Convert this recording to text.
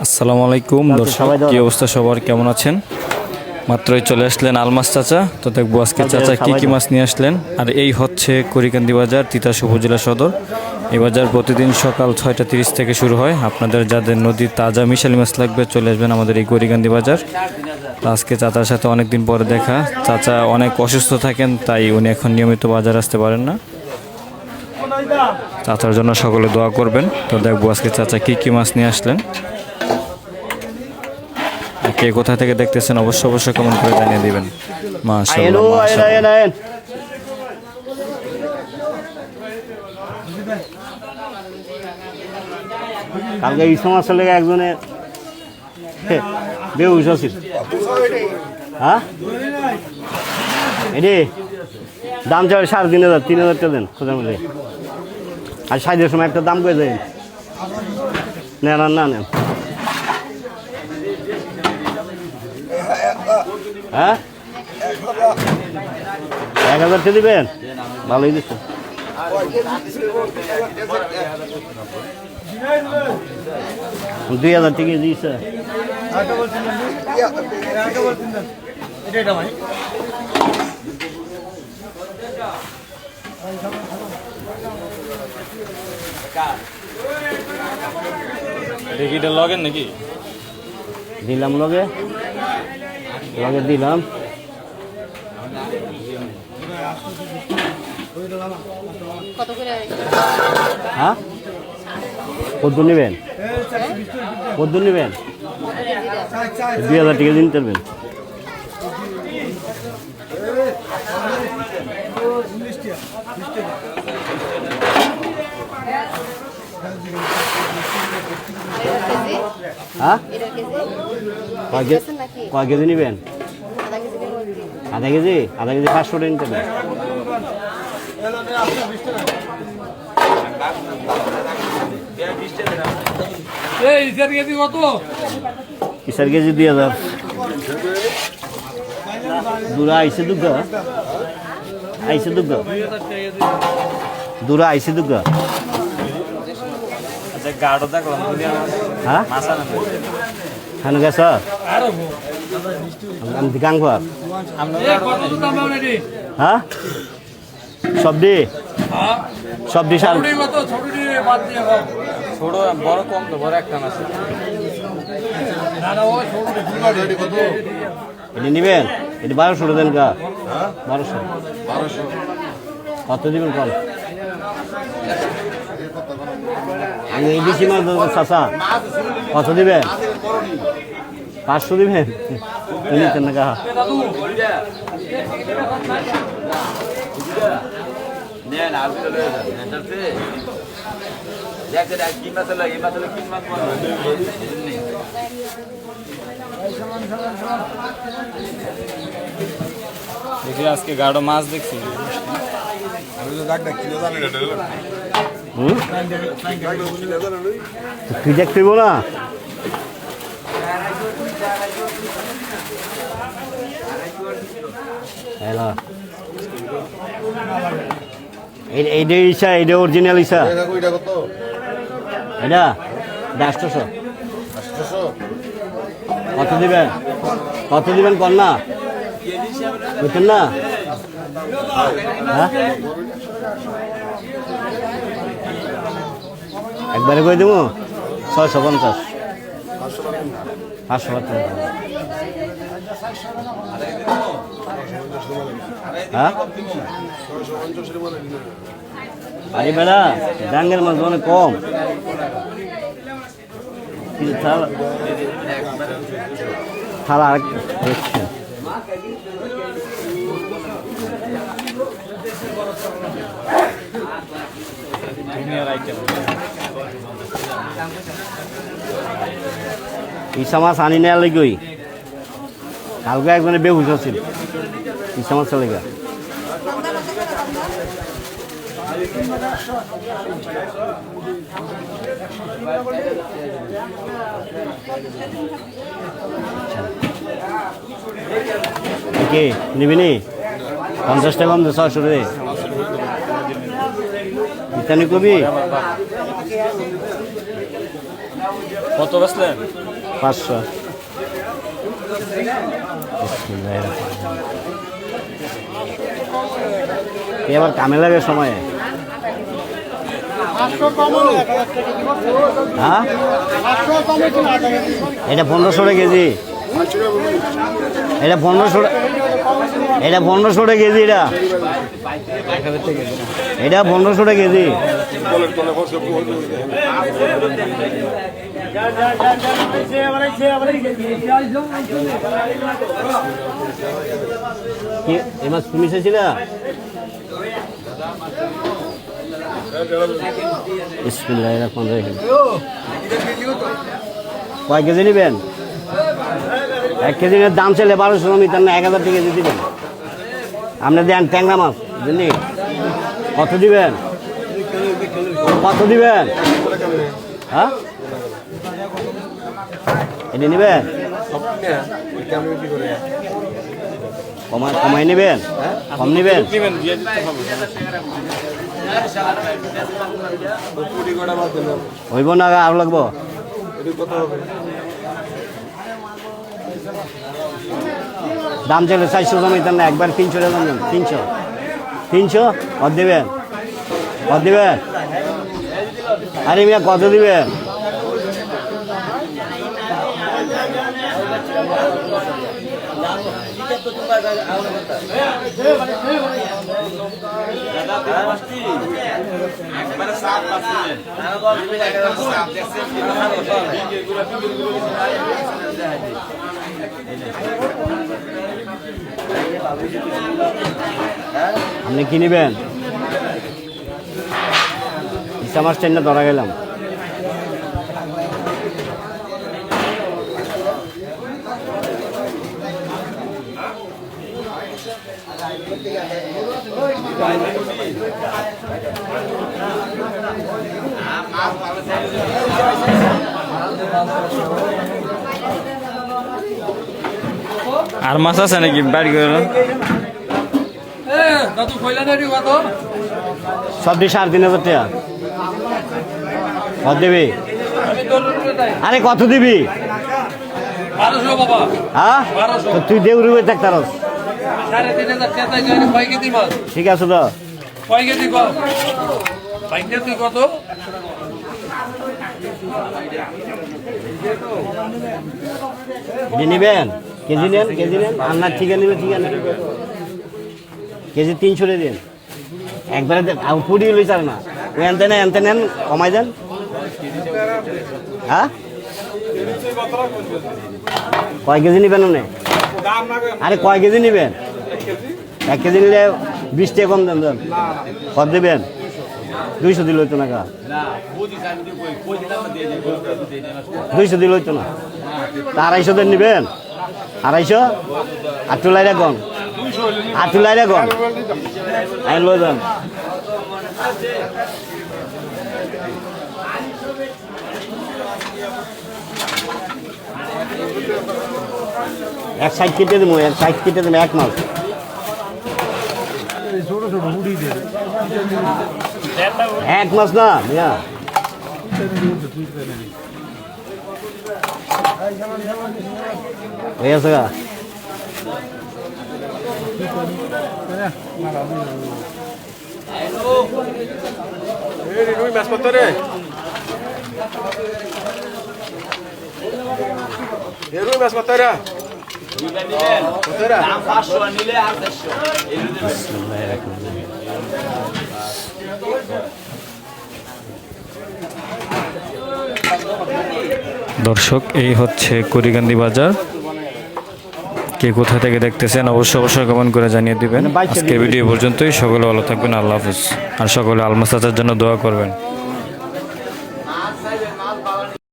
আসসালামু আলাইকুম দর্শক, কি অবস্থা সবার, কেমন আছেন? মাত্রই চলে আসলেন আলমাস চাচা, তো দেখবো আজকে চাচা কি কি মাছ নিয়ে আসলেন। আর এই হচ্ছে কুড়িকান্দি বাজার, তিতাস উপজেলা সদর। এই বাজার প্রতিদিন সকাল 6টা 30 থেকে শুরু হয়। আপনাদের যাদের নদীর তাজা মিশালি মাছ লাগবে চলে আসবেন আমাদের এই কুড়িকান্দি বাজার। তো আজকে চাচার সাথে অনেকদিন পরে দেখা। চাচা অনেক অসুস্থ থাকেন, তাই উনি এখন নিয়মিত বাজার আসতে পারেন না। চাচার জন্য সকলে দোয়া করবেন। তো দেখবো আজকে চাচা কি কি মাছ নিয়ে আসলেন। কে কোথা থেকে দেখতেছেন অবশ্যই কমেন্ট করে জানিয়ে দিবেন। মাশাআল্লাহ মাশাআল্লাহ। কালকে এই সমস্যা লেগে একজনের বেউস আছিল। হ্যাঁ এটি দাম চাই 3,500 3,000 টাকা দেন খোঁজা মিলে। আর সাইজের সময় একটা দাম করে দেন, নেন আর না নেন। হ্যাঁ 1,000 টাকা দিবেন, ভালোই দিচ্ছে। 2,000 টাকা দিয়েছে। দেখিটা লগেন নাকি? দিলাম লগে লগে দিলাম। হ্যাঁ কত নেবেন? কত নেবেন? 2,000 টাকা দিন পারবেন। হ্যাঁ কয় কেজি নেবেন? আধা কেজি 500 টাকা নিতে হবে। কিসার কেজি 2,000। দূরা আইসে দুগ্গা দূরা আইসে দুগ্গা। আচ্ছা গাড়ো দেখলাম। হ্যাঁ খান গেছ আমি গাঙ্গুয়ার। হ্যাঁ সবজি সবজি সার ছোট বড় কম তো, বড় একটা আছে। এটি নিবেন? এটি 1200 দেন গা। 1200 কত দিবেন কল? আমি এই বেশি মাছ চাষা কত দিবেন? 500 দিবেন? নিতেন না গা। দেখি আজকে গাড়ো মাছ দেখছি। তুই দেখতে না? এইটা ইচ্ছা, এইটা অরিজিনাল ইচ্ছা। এটা 800। কত দিবেন? কত দিবেন কর না বুঝছেন না? হ্যাঁ একবারে করে দেবো 650 500 টাকা। হ্যাঁ আরে বেড়া ডাঙ্গের মাছ অনেক কম। থালা দেখছেন ইসা মাছ আনি নেওয়ার লেগেই কালকে একজনে বেহুশ আছিল ইসা মাছ লেগা। কে নিবিনি? 50 টাকা কম 600 রে। ইতানি কবি কত বেচলেন? 500। এবার কামে লাগে সময়ে। হ্যাঁ এটা 1500 টাকা কেজি, এটা 1500, এটা 1500 টাকা কেজি, এটা 1500 টাকা কেজি। এই মাছ তুমি চাইছিলা? কয় কেজি নেবেন? 1 কেজির দাম চাইলে 1200, আমি তার না 1000 টাকা কেজি দিবেন। আপনি দেন ট্যাংরা মাছ, বুঝলি? কত দিবেন? কত দিবেন? হ্যাঁ এটা নেবেন? কমাই নেবেন? কম নেবেন? হইব না, আর লাগবো? দাম চাইলে 400, জমিতেন না, একবার 300 টাকা দাম দেন। 300 কত দিবেন? কত দিবেন? আরে মিয়া কত দিবেন? আপনি কি নেবেন? আমার স্ট্যান্ডে ধরা গেলাম। আর মাছ আছে নাকি বাড়ি করে? সবটি 3500 টাকা। কত দিবি? আরে কত দিবি? হ্যাঁ তো তুই দেউরি হয়ে থাকতারস। ঠিক আছে তো নিবেন? কেজি নেন, কেজি নেন। আপনার ঠিক আছে, ঠিক আছে, কেজি 300 দিন একবারে দেন। পুরি লই চার না, ওই এনতে নেন, কমাই দেন। হ্যাঁ কয় কেজি নেবেন? আরে কয় কেজি নেবেন? 1 কেজি নিলে 20 টাকা কম দেন। কত দেবেন? 200 দিল হইতো না, 200 দিল হইতো না। তা 250 দেন নেবেন? 250? আর তুলাইরা কম, আর তুলাইরা কম, আমি লই যান। এক সাইড কেটে দেবো, এক সাইড কেটে দেবো। 1 মাস এক মাস না মিয়া, হয়ে আছে গা। রুই মাছ কত রে? রুই মাছ কত রে? দর্শক, এই হচ্ছে কুড়িকান্দি বাজার। কে কোথা থেকে দেখতেছেন অবশ্যই কমেন্ট করে জানিয়ে দিবেন। আজকের ভিডিও পর্যন্তই। সকলে ভালো থাকবেন, আল্লাহ হাফেজ। আর সকলে আলমাস চাচার জন্য দোয়া করবেন।